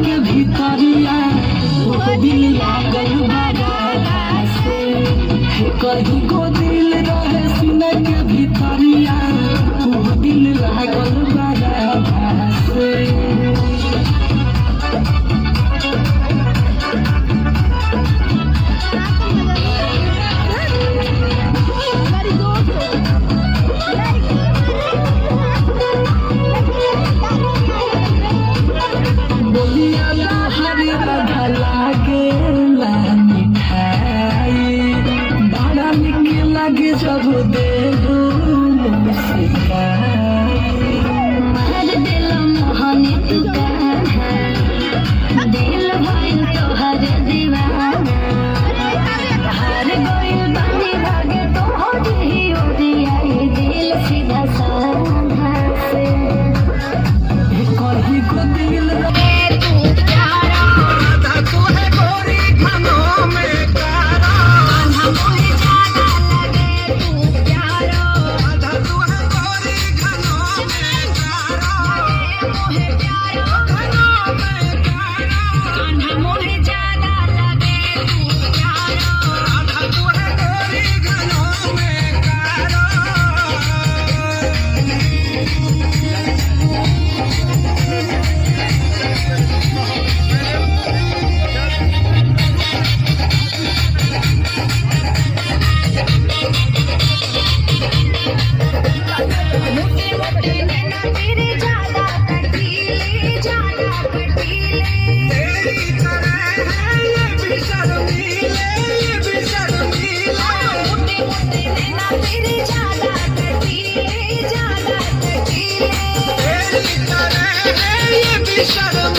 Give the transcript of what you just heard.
के भीतरिया वो दिल लागल बाबा से कहीं को दिल रहे सीना के भीतरिया वो दिल लागल बाबा से जब दे मर दिल मोहनी तू दिल भइल तोहर दीवाना हर गोइल बानी भागे तोहर ही ओरियाई दिल सीधा साधा से कहीं को दिल तू प्यारा तू है गोरी घनों में कारा मुझे ज्यादा लगे तू प्यारा तू है गोरी घनों में कारा मुझे प्यारा घनों में कारा मुझे ज्यादा लगे तू प्यारा तू है गोरी घनों में कारा मोटे मोटे नैना तेरे ज्यादा कटीले तेरी तरह है ये भी शर्मीले मोटे मोटे नैना तेरे ज्यादा कटीले तेरी तरह है ये भी शर्मीले